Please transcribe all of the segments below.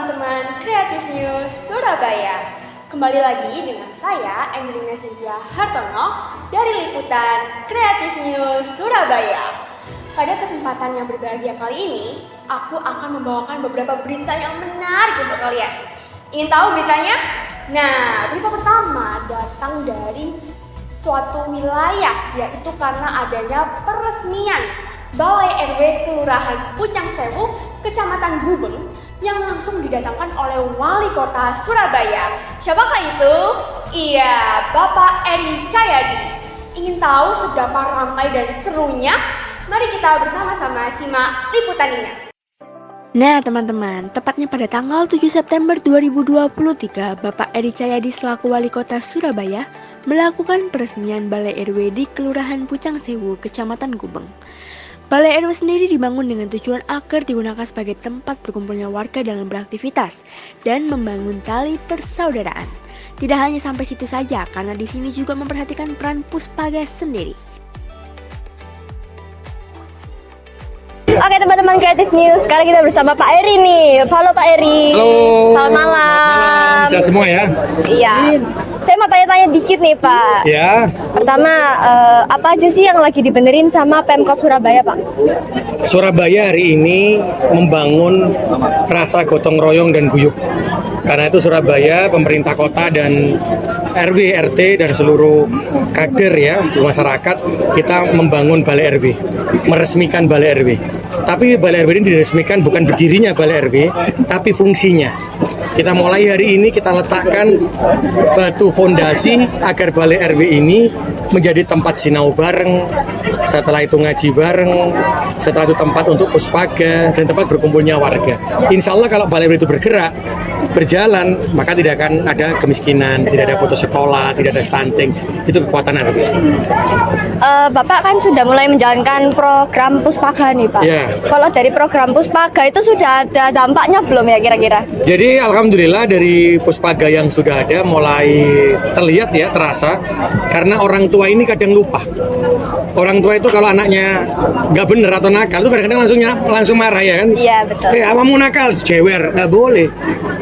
teman-teman Kreatif News Surabaya. Kembali lagi dengan saya, Angelina Cynthia Hartono dari Liputan Kreatif News Surabaya. Pada kesempatan yang berbahagia kali ini, aku akan membawakan beberapa berita yang menarik untuk kalian. Ingin tahu beritanya? Nah, berita pertama datang dari suatu wilayah, yaitu karena adanya peresmian Balai RW Kelurahan Pucang Sewu, Kecamatan Gubeng, yang langsung didatangkan oleh Wali Kota Surabaya. Siapakah itu? Iya, Bapak Eri Cahyadi. Ingin tahu seberapa ramai dan serunya? Mari kita bersama-sama simak liputannya. Nah teman-teman, tepatnya pada tanggal 7 September 2023, Bapak Eri Cahyadi selaku Wali Kota Surabaya melakukan peresmian Balai RW di Kelurahan Pucang Sewu, Kecamatan Gubeng. Balai RW sendiri dibangun dengan tujuan agar digunakan sebagai tempat berkumpulnya warga dalam beraktivitas dan membangun tali persaudaraan. Tidak hanya sampai situ saja, karena di sini juga memperhatikan peran Puspaga sendiri. Oke teman-teman Kreatif News, sekarang kita bersama Pak Eri nih. Halo Pak Eri. Halo. Selamat malam. Sehat semua ya? Iya. Saya mau tanya-tanya dikit nih Pak. Ya. Pertama, apa aja sih yang lagi dibenerin sama Pemkot Surabaya Pak? Surabaya hari ini membangun rasa gotong royong dan guyup. Karena itu Surabaya, pemerintah kota dan RW, RT dan seluruh kader ya di masyarakat, kita membangun Balai RW, meresmikan Balai RW. Tapi Balai RW ini diresmikan bukan berdirinya Balai RW, tapi fungsinya. Kita mulai hari ini kita letakkan batu fondasi agar Balai RW ini menjadi tempat sinau bareng, setelah itu ngaji bareng, setelah itu tempat untuk puspaga dan tempat berkumpulnya warga. Insya Allah kalau Balai RW itu bergerak, berjalan, maka tidak akan ada kemiskinan, tidak ada putus sekolah, tidak ada stunting. Itu kekuatan RW. Bapak kan sudah mulai menjalankan program Puspaga nih Pak. Ya. Kalau dari program Puspaga itu sudah ada dampaknya belum ya kira-kira? Jadi alhamdulillah dari puspaga yang sudah ada mulai terlihat ya, terasa. Karena orang tua ini kadang lupa. Orang tua itu kalau anaknya nggak bener atau nakal itu kadang-kadang langsung marah ya kan? Iya betul. Kamu nakal, jewer, nggak boleh.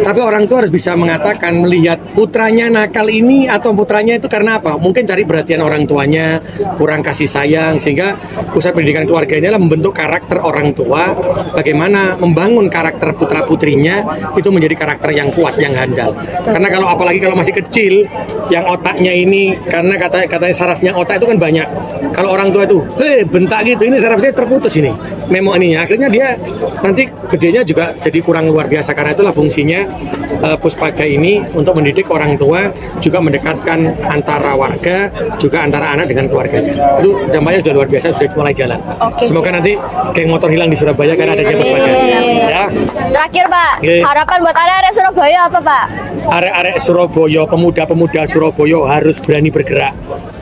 Tapi orang tua harus bisa mengatakan, melihat putranya nakal ini atau putranya itu karena apa? Mungkin cari perhatian orang tuanya, kurang kasih sayang, sehingga pusat pendidikan keluarga ini adalah membentuk karakter orang tua, bagaimana membangun karakter putra putrinya itu menjadi karakter yang kuat, yang handal. Karena kalau apalagi kalau masih kecil, yang otaknya ini karena katanya sarafnya otak itu kan banyak. Kalau orang tua itu, bentak gitu, ini sarafnya terputus ini, memo ininya. Akhirnya dia nanti gedenya juga jadi kurang luar biasa. Karena itulah fungsinya Puspaga ini untuk mendidik orang tua, juga mendekatkan antara warga, juga antara anak dengan keluarganya. Itu dampaknya sudah luar biasa, sudah mulai jalan. Oke, semoga nanti geng motor hilang di Surabaya karena adanya Puspaga. Ya. Terakhir Pak, harapan buat arek-arek Surabaya apa Pak? Arek-arek Surabaya, pemuda-pemuda Surabaya harus berani bergerak,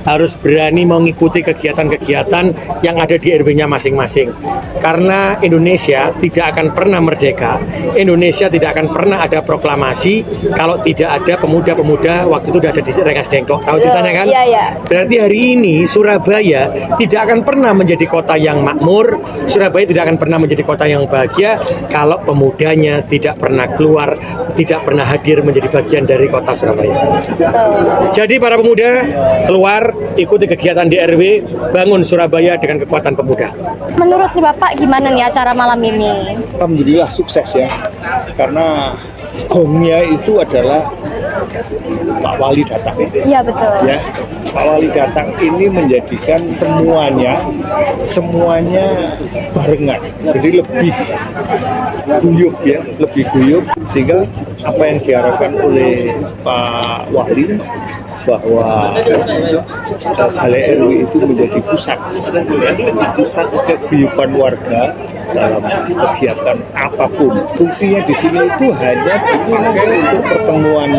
harus berani mengikuti kegiatan-kegiatan yang ada di RW-nya masing-masing. Karena Indonesia tidak akan pernah merdeka, Indonesia tidak akan pernah ada proklamasi kalau tidak ada pemuda-pemuda waktu itu udah ada di Rengas Dengklok. Tahu ceritanya kan? Iya, iya. Berarti hari ini Surabaya tidak akan pernah menjadi kota yang makmur, Surabaya tidak akan pernah menjadi kota yang bahagia kalau pemudanya tidak pernah keluar, tidak pernah hadir menjadi bagian dari kota Surabaya. Jadi para pemuda keluar, ikuti kegiatan di RW, bangun Surabaya dengan kekuatan pemuda. Menurut Bapak gimana nih acara malam ini? Alhamdulillah sukses ya, karena gongnya itu adalah Pak Wali datang. Iya betul. Ya, Pak Wali datang ini menjadikan semuanya barengan, jadi lebih guyup ya, lebih guyup, sehingga apa yang diharapkan oleh Pak Wali bahwa Balai RW itu menjadi pusat keguyupan warga dalam kegiatan apapun. Fungsinya di sini itu hanya dipakai untuk pertemuan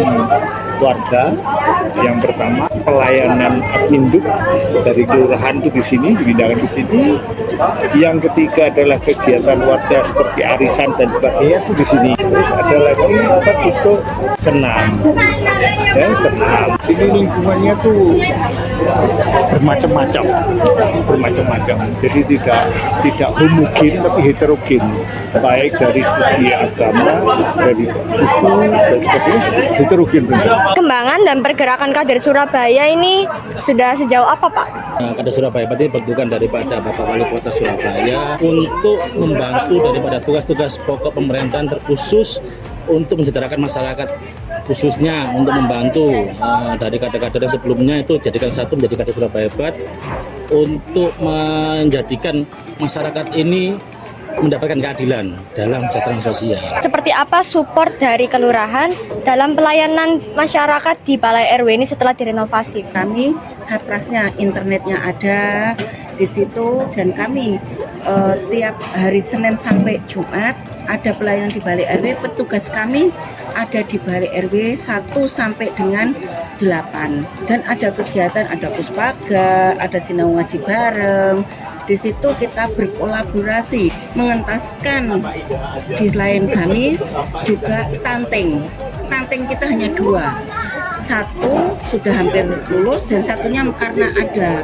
warga. Yang pertama, pelayanan adminduk dari kelurahan itu di sini, dipindahkan di sini. Yang ketiga adalah kegiatan warga seperti arisan dan sebagainya itu di sini. Terus ada lagi tempat untuk senam, dan senam. Sini lingkungannya tuh bermacam-macam. Jadi tidak homogen tapi heterogen, baik dari sisi agama, dari suku dan sebagainya, heterogen benar. Kembangan dan pergerakan kader Surabaya ini sudah sejauh apa, Pak? Kader Surabaya berarti bentukan daripada Bapak Wali Kota Surabaya untuk membantu daripada tugas-tugas pokok pemerintahan terkhusus untuk mensejahterakan masyarakat, khususnya untuk membantu dari kader-kader yang sebelumnya itu jadikan satu menjadi kader Surabaya hebat untuk menjadikan masyarakat ini mendapatkan keadilan dalam kesejahteraan sosial. Seperti apa support dari kelurahan dalam pelayanan masyarakat di Balai RW ini setelah direnovasi? Kami Satrasnya, internetnya ada di situ, dan kami tiap hari Senin sampai Jumat ada pelayanan di Balai RW. Petugas kami ada di Balai RW 1 sampai dengan 8, dan ada kegiatan, ada puspaga, ada sinau ngaji bareng. Di situ kita berkolaborasi mengentaskan di selain gamis juga stunting. Stunting kita hanya 2. Satu sudah hampir lulus dan satunya karena ada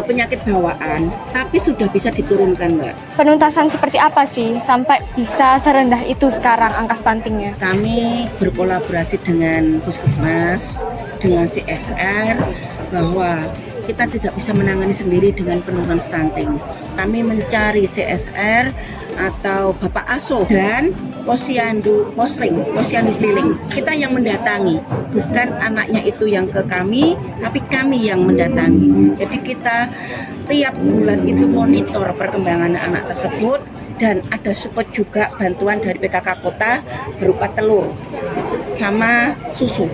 penyakit bawaan, tapi sudah bisa diturunkan, Mbak. Penuntasan seperti apa sih sampai bisa serendah itu sekarang angka stuntingnya? Kami berkolaborasi dengan Puskesmas, dengan CSR, bahwa kita tidak bisa menangani sendiri dengan penurunan stunting. Kami mencari CSR atau Bapak Aso dan posyandu keliling. Kita yang mendatangi, bukan anaknya itu yang ke kami, tapi kami yang mendatangi. Jadi kita tiap bulan itu monitor perkembangan anak tersebut, dan ada support juga bantuan dari PKK Kota berupa telur sama susu.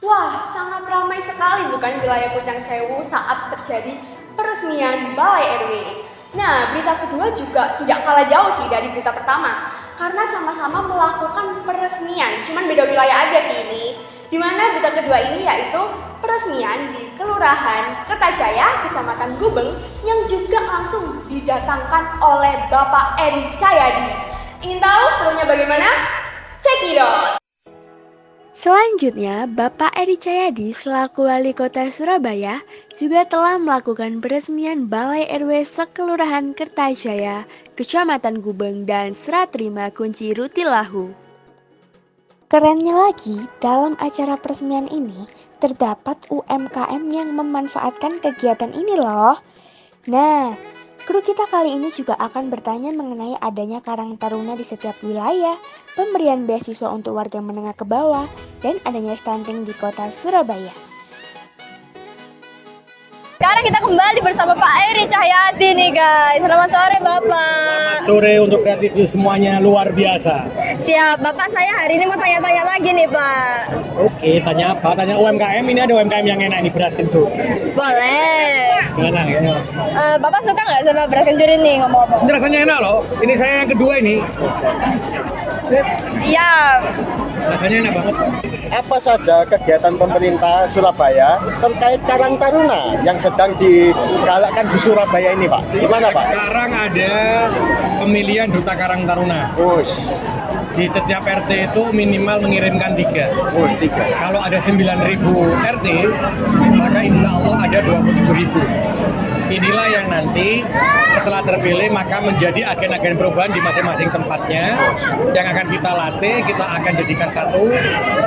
Wah, sangat ramai sekali bukan wilayah Pucang Sewu saat terjadi peresmian Balai RW. Nah, berita kedua juga tidak kalah jauh sih dari berita pertama, karena sama-sama melakukan peresmian, cuman beda wilayah aja sih ini. Dimana berita kedua ini yaitu peresmian di Kelurahan Kertajaya, Kecamatan Gubeng, yang juga langsung didatangkan oleh Bapak Eri Cahyadi. Ingin tahu serunya bagaimana? Check it out! Selanjutnya, Bapak Eri Cahyadi selaku Wali Kota Surabaya juga telah melakukan peresmian Balai RW Sekelurahan Kertajaya, Kecamatan Gubeng, dan serah terima kunci Rutilahu. Kerennya lagi, dalam acara peresmian ini terdapat UMKM yang memanfaatkan kegiatan ini loh. Nah, kru kita kali ini juga akan bertanya mengenai adanya Karang Taruna di setiap wilayah, pemberian beasiswa untuk warga menengah ke bawah, dan adanya stunting di kota Surabaya. Sekarang kita kembali bersama Pak Eri Cahyadi nih guys. Selamat sore Bapak. Sore untuk kreatif semuanya luar biasa. Siap, Bapak saya hari ini mau tanya-tanya lagi nih Pak. Oke, tanya apa? Tanya UMKM. Ini ada UMKM yang enak nih, beras kencur. Boleh. Enak ya. Bapak suka nggak sama beras kencur ini ngomong-ngomong? Ini rasanya enak loh. Ini saya yang kedua ini. Siap. Rasanya enak banget. Apa saja kegiatan pemerintah Surabaya terkait Karang Taruna yang sedang digalakkan di Surabaya ini, Pak? Gimana, Pak? Sekarang ada pemilihan Duta Karang Taruna. Us, Di setiap RT itu minimal mengirimkan 3. 3. Kalau ada 9.000 RT, maka insya Allah ada 27.000. Inilah yang nanti setelah terpilih maka menjadi agen-agen perubahan di masing-masing tempatnya yang akan kita latih, kita akan jadikan satu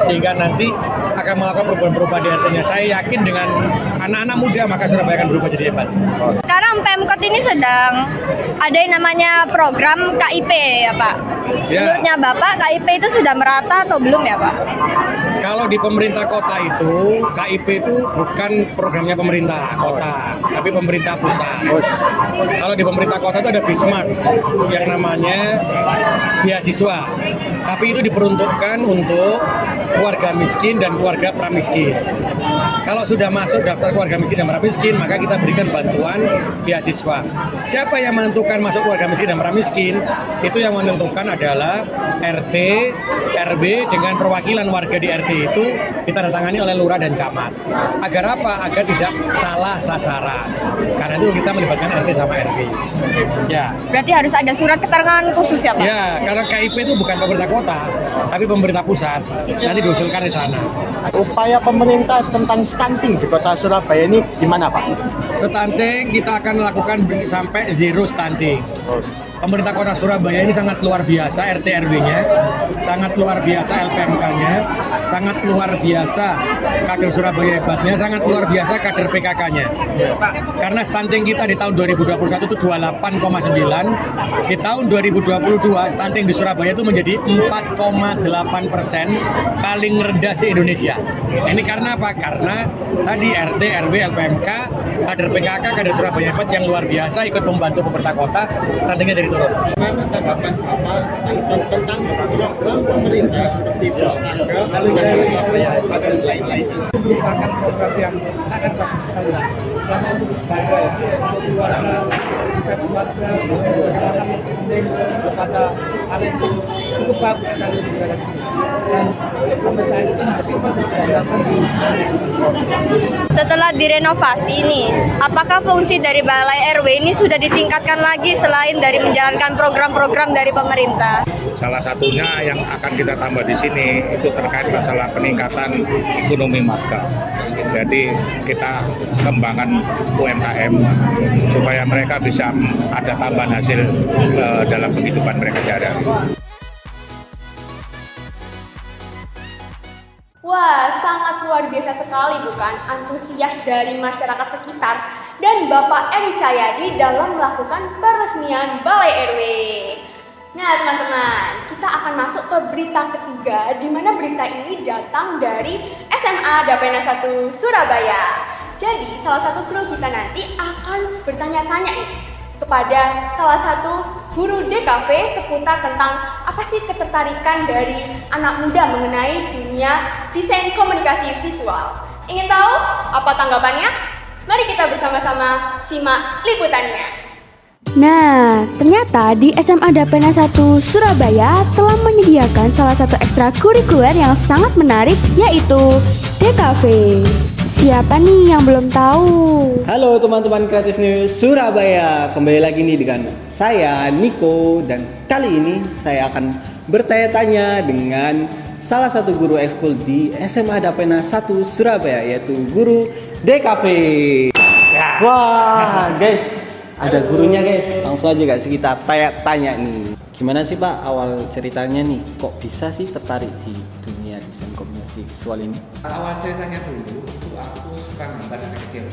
sehingga nanti akan melakukan perubahan-perubahan di RT-nya. Saya yakin dengan anak-anak muda maka Surabaya akan berubah jadi hebat. Sekarang Pemkot ini sedang ada yang namanya program KIP ya Pak. Ya. Menurutnya Bapak KIP itu sudah merata atau belum ya Pak? Kalau di pemerintah kota itu, KIP itu bukan programnya pemerintah kota, tapi pemerintah pusat. Kalau di pemerintah kota itu ada Bismart yang namanya beasiswa, tapi itu diperuntukkan untuk keluarga miskin dan keluarga pramiskin. Kalau sudah masuk daftar keluarga miskin dan pramiskin, maka kita berikan bantuan beasiswa. Siapa yang menentukan masuk keluarga miskin dan pramiskin? Itu yang menentukan adalah RT, RW dengan perwakilan warga di RT itu ditandatangani oleh lurah dan camat. Agar apa? Agar tidak salah sasaran. Karena itu kita melibatkan RT sama RW. Ya. Berarti harus ada surat keterangan khusus ya Pak? Ya, karena KIP itu bukan pemerintah kota, tapi pemerintah pusat. Nanti diusulkan di sana. Upaya pemerintah tentang stunting di kota Surabaya ini gimana Pak? Stunting kita akan lakukan sampai zero stunting. Pemerintah kota Surabaya ini sangat luar biasa, RT RW-nya, sangat luar biasa LPMK-nya, sangat luar biasa kader Surabaya hebatnya, sangat luar biasa kader PKK-nya. Karena stunting kita di tahun 2021 itu 28,9, di tahun 2022 stunting di Surabaya itu menjadi 4,8%, paling rendah se-Indonesia. Ini karena apa? Karena tadi RT, RW, LPMK, kader PKK, kader Surabaya hebat yang luar biasa ikut membantu pemerintah kota, stuntingnya jadi turun. Bagaimana tanggapan Bapak tentang program pemerintah seperti Puskarga, Kota Surabaya, dan lain-lain? Itu merupakan program yang sangat bagus sekali. Selama untuk keluarga ya, keluarga, bagaimana penting wisata alam itu cukup bagus sekali di negara ini. Dan menurut saya itu masih berjalan. Setelah direnovasi nih, apakah fungsi dari Balai RW ini sudah ditingkatkan lagi selain dari menjalankan program-program dari pemerintah? Salah satunya yang akan kita tambah di sini itu terkait masalah peningkatan ekonomi warga. Jadi kita kembangkan UMKM supaya mereka bisa ada tambahan hasil dalam kehidupan mereka sehari-hari. Wah, sangat luar biasa sekali bukan antusias dari masyarakat sekitar dan Bapak Eri Cahyadi dalam melakukan peresmian Balai RW. Nah teman-teman, kita akan masuk ke berita ketiga di mana berita ini datang dari SMA Dapena 1 Surabaya. Jadi salah satu kru kita nanti akan bertanya-tanya nih kepada salah satu guru DKV seputar tentang apa sih ketertarikan dari anak muda mengenai dunia desain komunikasi visual. Ingin tahu apa tanggapannya? Mari kita bersama-sama simak liputannya. Nah, ternyata di SMA Dapena 1 Surabaya telah menyediakan salah satu ekstrakurikuler yang sangat menarik, yaitu DKV. Siapa nih yang belum tahu? Halo teman-teman Kreatif News Surabaya, kembali lagi nih dengan saya Niko, dan kali ini saya akan bertanya-tanya dengan salah satu guru ekskul di SMA Dapena 1 Surabaya, yaitu guru DKV. Wah guys, ada gurunya guys, langsung aja guys kita tanya nih. Gimana sih Pak awal ceritanya nih, kok bisa sih tertarik di dunia desain komunikasi visual ini? Awal ceritanya dulu, aku suka gambar dari kecil.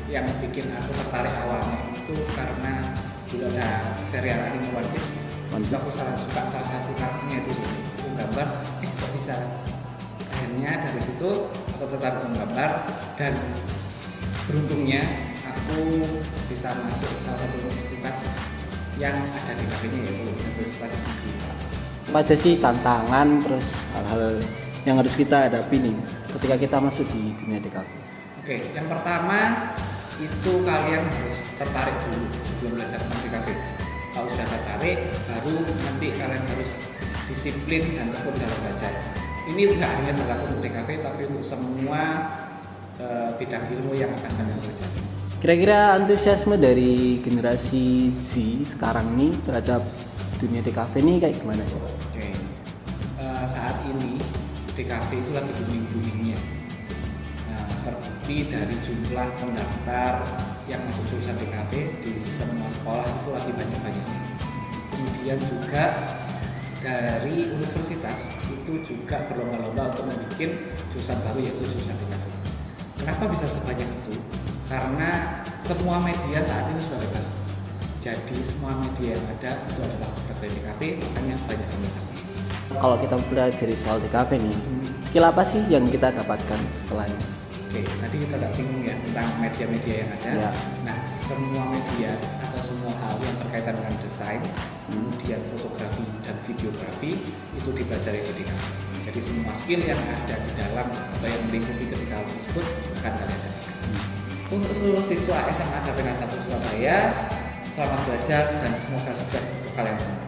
Yang bikin aku tertarik awalnya itu karena dulu ada serial anime One Piece. Aku suka salah satu karakternya itu, aku gambar, kok bisa. Akhirnya dari situ aku tertarik menggambar dan beruntungnya aku bisa masuk salah satu universitas yang ada di kafenya, yaitu Universitas Negeri. Apa aja sih tantangan terus hal-hal yang harus kita hadapi nih ketika kita masuk di dunia DKV? Oke, yang pertama itu kalian harus tertarik dulu sebelum belajar tentang DKV. Kalau sudah tertarik, baru nanti kalian harus disiplin dan tekun dalam belajar. Ini tidak hanya berlaku untuk DKV, tapi untuk semua bidang ilmu yang akan kalian belajar. Kira-kira antusiasme dari generasi Z sekarang nih terhadap dunia DKV ini kayak gimana sih? Oke, saat ini DKV itu lagi booming-boomingnya. Terbukti dari jumlah pendaftar yang masuk jurusan DKV di semua sekolah itu lagi banyak-banyaknya. Kemudian juga dari universitas itu juga berlomba-lomba untuk membuat jurusan baru, yaitu jurusan DKV. Kenapa bisa sebanyak itu? Karena semua media saat ini sudah bebas. Jadi semua media yang ada itu adalah produk dari DKV, makanya banyak yang DKV. Kalau kita pelajari soal DKV nih, skill apa sih yang kita dapatkan setelahnya? Oke, tadi kita udah singgung ya tentang media-media yang ada. Ya. Nah, semua media atau semua hal yang berkaitan dengan desain, kemudian fotografi dan videografi itu dipelajari di DKV. Jadi semua skill yang ada di dalam atau yang melingkupi ketika hal tersebut akan kalian dapatkan. Untuk seluruh siswa SMA KPK 1 Surabaya, selamat belajar dan semoga sukses untuk kalian semua.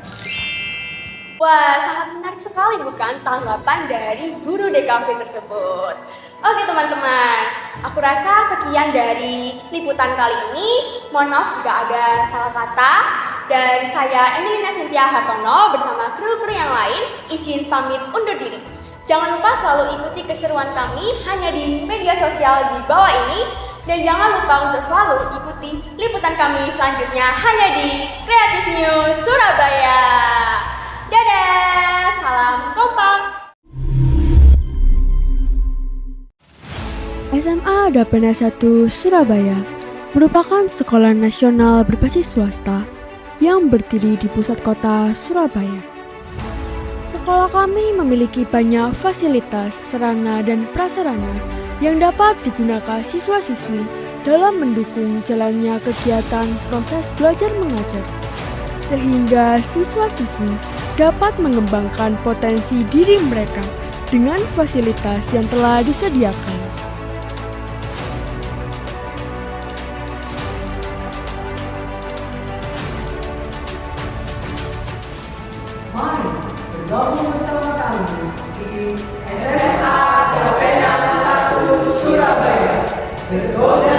Wah, sangat menarik sekali bukan tanggapan dari guru DKV tersebut. Oke teman-teman, aku rasa sekian dari liputan kali ini. Mohon maaf jika ada salah kata. Dan saya Angelina Cynthia Hartono bersama kru-kru yang lain izin pamit undur diri. Jangan lupa selalu ikuti keseruan kami hanya di media sosial di bawah ini. Dan jangan lupa untuk selalu ikuti liputan kami selanjutnya hanya di Creative News Surabaya. Dadah, salam kompak. SMA Dapena 1 Surabaya merupakan sekolah nasional berbasis swasta yang berdiri di pusat kota Surabaya. Sekolah kami memiliki banyak fasilitas, sarana, dan prasarana yang dapat digunakan siswa-siswi dalam mendukung jalannya kegiatan proses belajar mengajar, sehingga siswa-siswi dapat mengembangkan potensi diri mereka dengan fasilitas yang telah disediakan. Mari bergabung bersama kami di SMA Dapena 1 Surabaya. Bergoda